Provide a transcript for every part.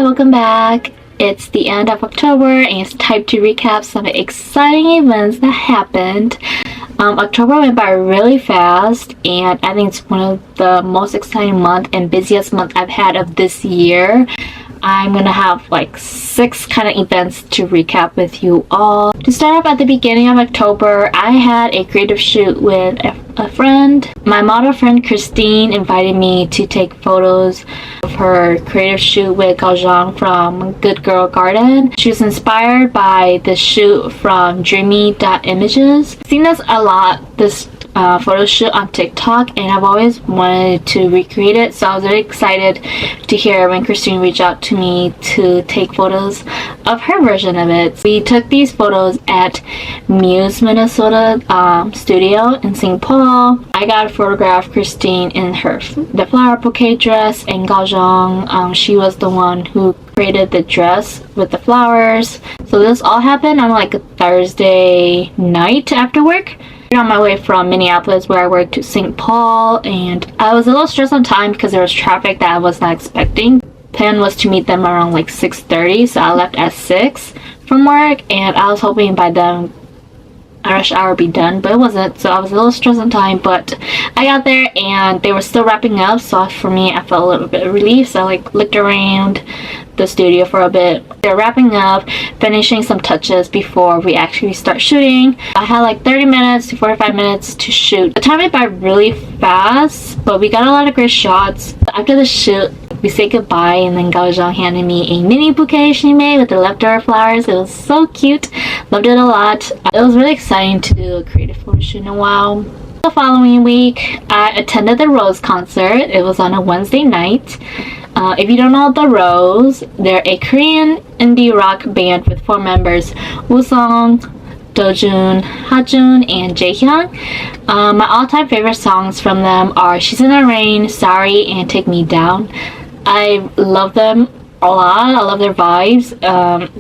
Hi, welcome back. It's the end of October and it's time to recap some exciting events that happened. October went by really fast and I think it's one of the most exciting month and busiest month I've had of this year. I'm gonna have like 6 kind of events to recap with you all. To start off at the beginning of October, I had a creative shoot with a friend. My model friend Christine invited me to take photos of her creative shoot with Gaozhang from Good Girl Garden. She was inspired by the shoot from dreamy.images. I've seen this a lot, this photo shoot on TikTok, and I've always wanted to recreate it, so I was really excited to hear when Christine reached out to me to take photos of her version of it. We took these photos at Muse Minnesota studio in St. Paul. I got to photograph Christine in the flower bouquet dress, and Gaozhang, she was the one who created the dress with the flowers. So this all happened on like a Thursday night after work. On my way from Minneapolis where I work to St. Paul, and I was a little stressed on time because there was traffic that I was not expecting. Plan was to meet them around like 6:30, so I left at 6 from work, and I was hoping by then rush hour be done, but it wasn't, so I was a little stressed on time. But I got there and they were still wrapping up, so for me I felt a little bit of relief. So I like looked around the studio for a bit. They're wrapping up, finishing some touches before we actually start shooting. I had like 30 minutes to 45 minutes to shoot. The time went by really fast, but we got a lot of great shots. After the shoot, we say goodbye, and then Gaozhang handed me a mini bouquet she made with the leftover flowers. It was so cute. Loved it a lot. It was really exciting to do a creative photo shoot in a while. The following week, I attended the Rose concert. It was on a Wednesday night. If you don't know the Rose, they're a Korean indie rock band with 4 members: Woosung, Dojun, Hajun, and Jaehyun. My all-time favorite songs from them are She's in the Rain, Sorry, and Take Me Down. I love them a lot. I love their vibes.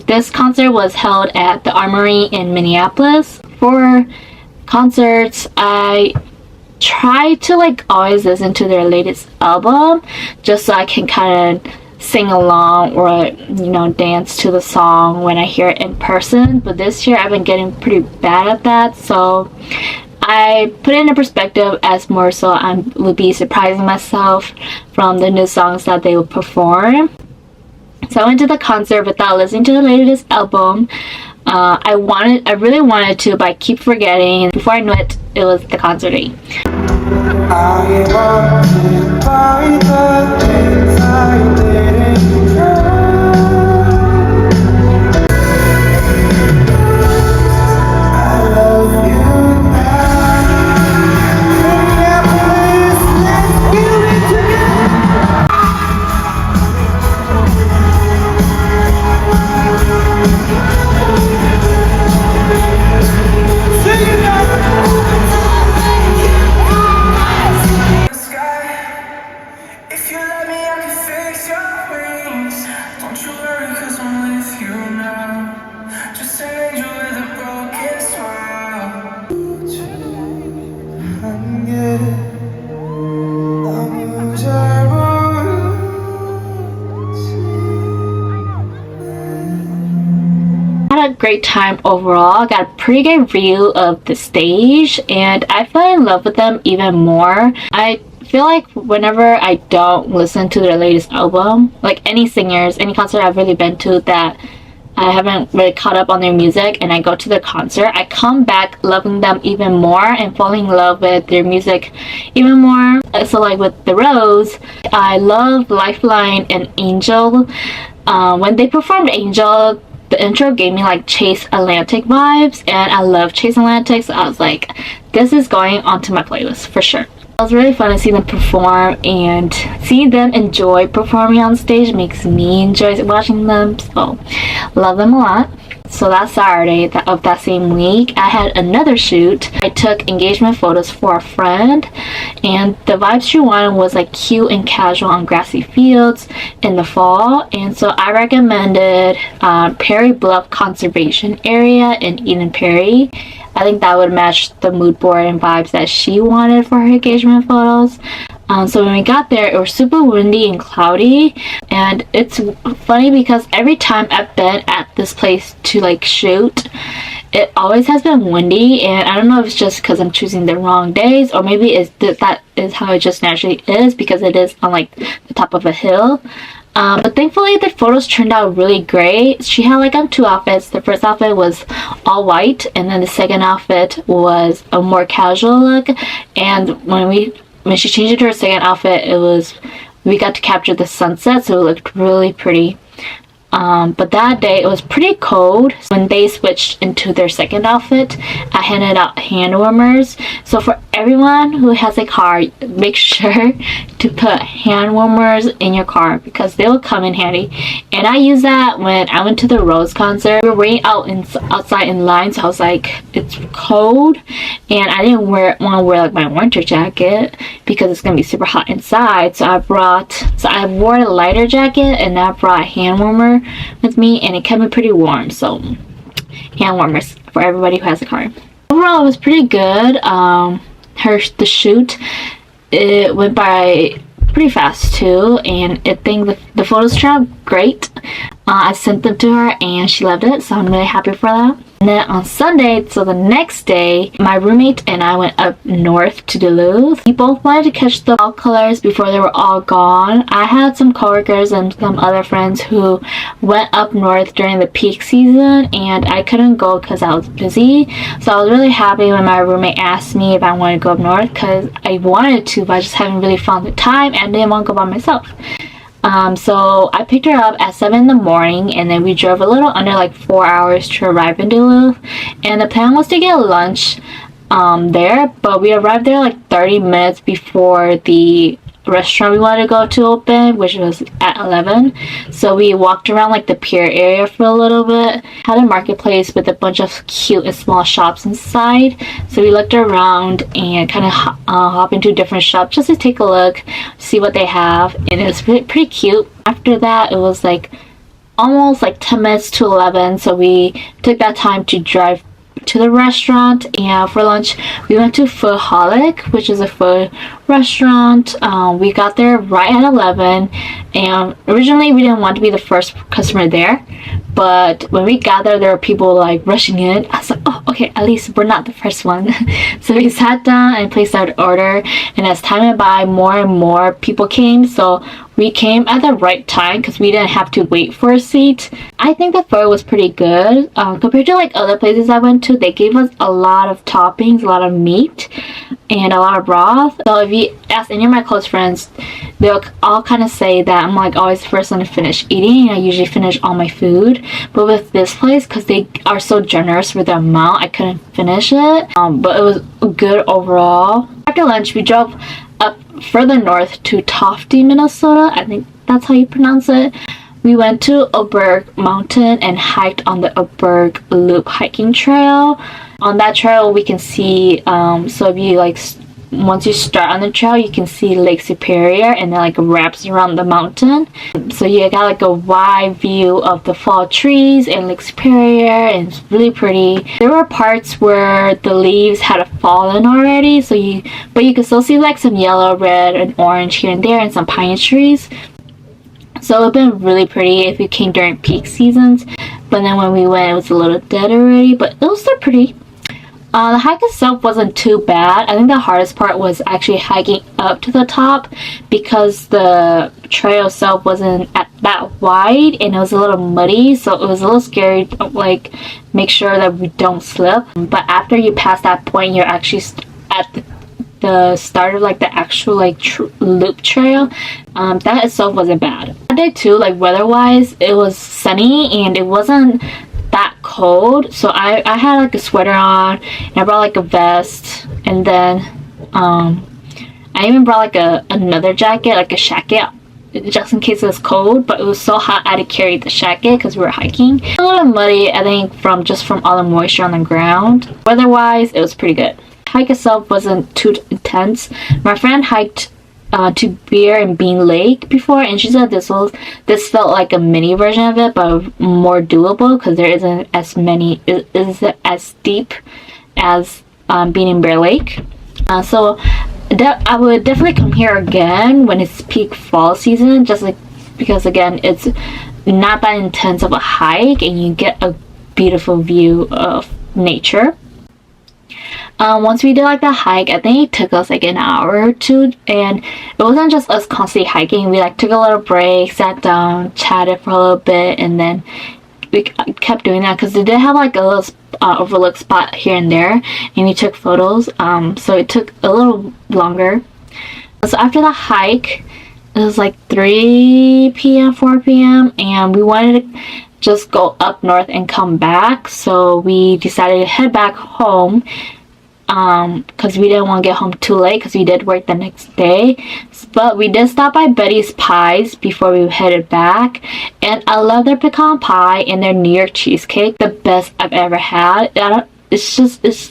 This concert was held at the Armory in Minneapolis. For concerts, I try to like always listen to their latest album just so I can kind of sing along or dance to the song when I hear it in person. But this year I've been getting pretty bad at that, so I put it into perspective as more so I would be surprising myself from the new songs that they would perform. So I went to the concert without listening to the latest album. I really wanted to, but I keep forgetting. Before I knew it, it was the concert day. I walked by the things I didn't know. I love you now. Minneapolis, let's build it together. Great time overall. I got a pretty good view of the stage and I fell in love with them even more. I feel like whenever I don't listen to their latest album, like any singers, any concert I've really been to that I haven't really caught up on their music and I go to their concert, I come back loving them even more and falling in love with their music even more. So like with the Rose, I love Lifeline and Angel. When they performed Angel, the intro gave me like Chase Atlantic vibes, and I love Chase Atlantic, so I was like, this is going onto my playlist for sure. It was really fun to see them perform, and seeing them enjoy performing on stage makes me enjoy watching them, so love them a lot. So that Saturday of that same week, I had another shoot. I took engagement photos for a friend, and the vibe she wanted was like cute and casual on grassy fields in the fall. And so I recommended Perry Bluff Conservation Area in Eden Prairie. I think that would match the mood board and vibes that she wanted for her engagement photos. So when we got there, it was super windy and cloudy, and it's funny because every time I've been at this place to like shoot, it always has been windy, and I don't know if it's just because I'm choosing the wrong days, or maybe that is how it just naturally is because it is on like the top of a hill. But thankfully the photos turned out really great. She had like two outfits. The first outfit was all white, and then the second outfit was a more casual look. And when she changed it to her second outfit, we got to capture the sunset, so it looked really pretty. But that day it was pretty cold. When they switched into their second outfit, I handed out hand warmers. So for everyone who has a car, make sure to put hand warmers in your car because they will come in handy. And I used that when I went to the Rose concert. We were waiting outside in line, so I was like, it's cold, and I didn't want to wear like my winter jacket because it's gonna be super hot inside. So I wore a lighter jacket, and I brought a hand warmer with me, and it kept me pretty warm. So hand warmers for everybody who has a car. Overall, it was pretty good. The shoot, it went by pretty fast too, and I think the photos turned out great. I sent them to her and she loved it, so I'm really happy for that. And then on Sunday, so the next day, my roommate and I went up north to Duluth. We both wanted to catch the fall colors before they were all gone. I had some coworkers and some other friends who went up north during the peak season, and I couldn't go because I was busy. So I was really happy when my roommate asked me if I wanted to go up north because I wanted to, but I just haven't really found the time and didn't want to go by myself. So I picked her up at 7 in the morning, and then we drove a little under like 4 hours to arrive in Duluth. And the plan was to get lunch there, but we arrived there like 30 minutes before the restaurant we wanted to go to open, which was at 11. So we walked around like the pier area for a little bit. Had a marketplace with a bunch of cute and small shops inside, so we looked around and kind of hop into different shops just to take a look, see what they have, and it was pretty cute. After that, it was like almost like 10 minutes to 11, so we took that time to drive to the restaurant. And for lunch we went to Foodholic, which is a food restaurant. We got there right at 11, and originally we didn't want to be the first customer there, but when we got there were people like rushing in. I was like, oh, okay, at least we're not the first one. So we sat down and placed our order, and as time went by, more and more people came, so we came at the right time because we didn't have to wait for a seat. I think the food was pretty good compared to like other places I went to. They gave us a lot of toppings, a lot of meat, and a lot of broth. So if you ask any of my close friends, they'll all kind of say that I'm like always the first one to finish eating. I usually finish all my food, but with this place, because they are so generous with the amount, I couldn't finish it. But it was good overall. After lunch, we drove up further north to Tofte, Minnesota. I think that's how you pronounce it. We went to Oberg Mountain and hiked on the Oberg Loop hiking trail. On that trail we can see, so if you like, once you start on the trail, you can see Lake Superior, and then like wraps around the mountain. So you got like a wide view of the fall trees and Lake Superior, and it's really pretty. There were parts where the leaves had fallen already, but you could still see like some yellow, red, and orange here and there, and some pine trees. So it would have been really pretty if you came during peak seasons, but then when we went, it was a little dead already, but it was still pretty. The hike itself wasn't too bad. I think the hardest part was actually hiking up to the top because the trail itself wasn't that wide, and it was a little muddy, so it was a little scary to like make sure that we don't slip. But after you pass that point, you're actually at the start of like the actual like loop trail. That itself wasn't bad. That day too, like weather wise, it was sunny and it wasn't that cold, so I had like a sweater on, and I brought like a vest, and then I even brought like another jacket, like a shacket, just in case it was cold. But it was so hot I had to carry the shacket because we were hiking. A little muddy, I think, from all the moisture on the ground. Weather wise, it was pretty good. Hike itself wasn't too intense. My friend hiked to Beer and Bean Lake before, and she said this felt like a mini version of it, but more doable because there isn't as steep as Bean and Bear Lake. So I would definitely come here again when it's peak fall season, just like because again it's not that intense of a hike and you get a beautiful view of nature. Once we did like the hike, I think it took us like an hour or two, and it wasn't just us constantly hiking. We like took a little break, sat down, chatted for a little bit, and then we kept doing that because they did have like a little overlook spot here and there, and we took photos. So it took a little longer. So after the hike, it was like 3 p.m., 4 p.m., and we wanted to just go up north and come back. So we decided to head back home because we didn't want to get home too late because we did work the next day. But we did stop by Betty's Pies before we headed back, and I love their pecan pie and their New York cheesecake, the best I've ever had. It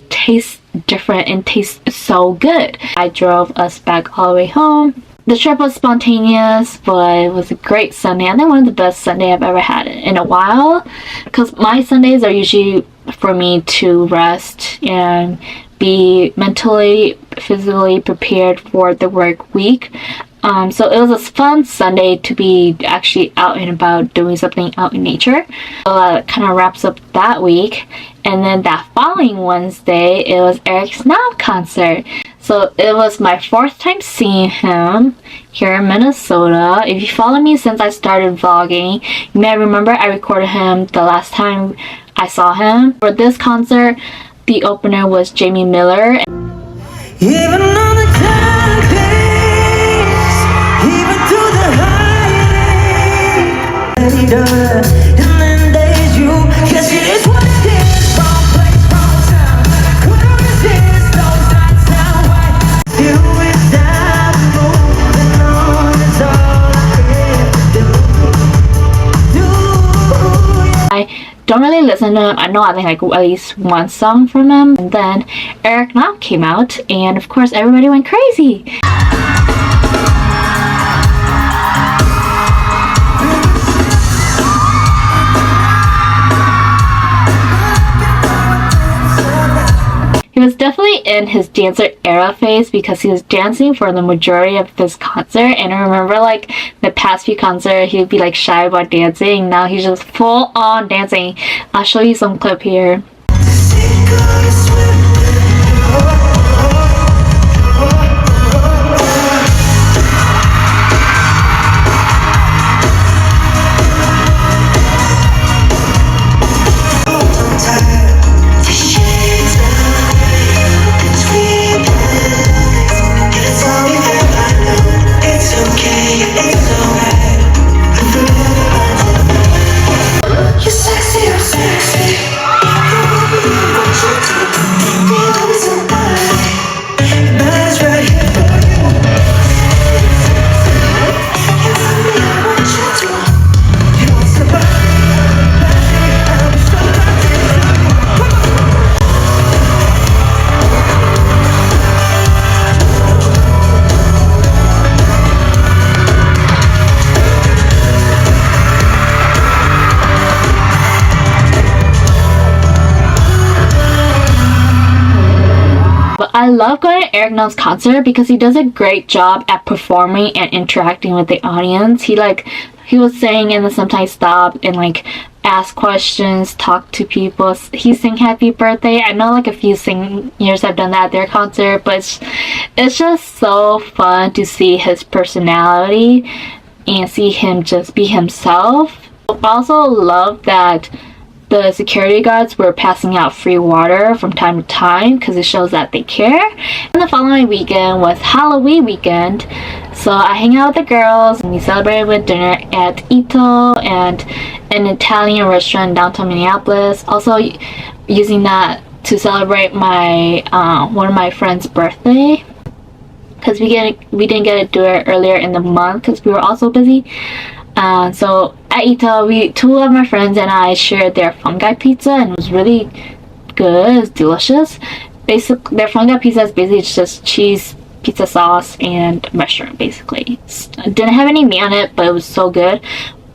tastes different and tastes so good. I drove us back all the way home. The trip was spontaneous, but it was a great Sunday. I think one of the best Sunday I've ever had in a while, because my Sundays are usually for me to rest and be mentally, physically prepared for the work week. So it was a fun Sunday to be actually out and about doing something out in nature. So that kind of wraps up that week. And then that following Wednesday, it was Eric's Now concert. So it was my 4th time seeing him here in Minnesota. If you follow me since I started vlogging, you may remember I recorded him the last time I saw him. For this concert, the opener was Jamie Miller. Even on the dark days, even through the high, and then there's you, 'cause it is what it is, wrong place, wrong time. Where is this? Those nights now, why? You is that moving on, it's all I can do. I don't really listen to him. I know I think like at least one song from him. And then Eric Now came out, and of course everybody went crazy. He was definitely in his dancer era phase because he was dancing for the majority of this concert, and I remember like the past few concerts he would be like shy about dancing. Now he's just full on dancing. I'll show you some clip here. I love going to Eric Now's concert because he does a great job at performing and interacting with the audience. He was singing and then sometimes stop and like ask questions, talk to people. He sang happy birthday. I know like a few singers have done that at their concert, but it's just so fun to see his personality and see him just be himself. I also love that the security guards were passing out free water from time to time because it shows that they care. And the following weekend was Halloween weekend, so I hang out with the girls and we celebrated with dinner at Ito and an Italian restaurant in downtown Minneapolis. Also using that to celebrate my one of my friend's birthday because we didn't get to do it earlier in the month because we were also busy. So at Ito, two of my friends and I shared their fungi pizza, and it was really good. It was delicious. Basically, their fungi pizza is basically just cheese, pizza sauce, and mushroom. Basically, didn't have any meat on it, but it was so good.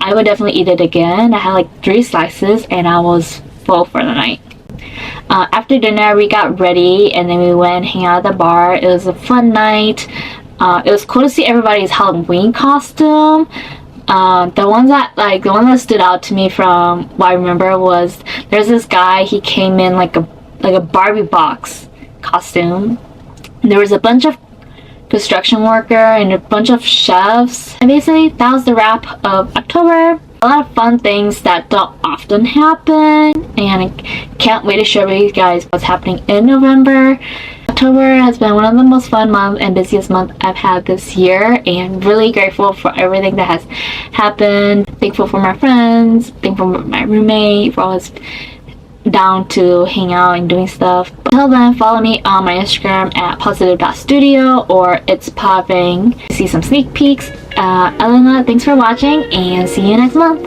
I would definitely eat it again. I had like 3 slices, and I was full for the night. After dinner, we got ready and then we went hang out at the bar. It was a fun night. It was cool to see everybody's Halloween costume. The one that stood out to me from what I remember was there's this guy. He came in like a Barbie box costume. There was a bunch of construction worker and a bunch of chefs, and basically that was the wrap of October. A lot of fun things that don't often happen, and I can't wait to share with you guys what's happening in November. October has been one of the most fun months and busiest month I've had this year, and really grateful for everything that has happened. Thankful for my friends, thankful for my roommate, for always down to hang out and doing stuff. But until then, follow me on my Instagram at positive.studio or it's popping to see some sneak peeks. Other than that, thanks for watching and see you next month.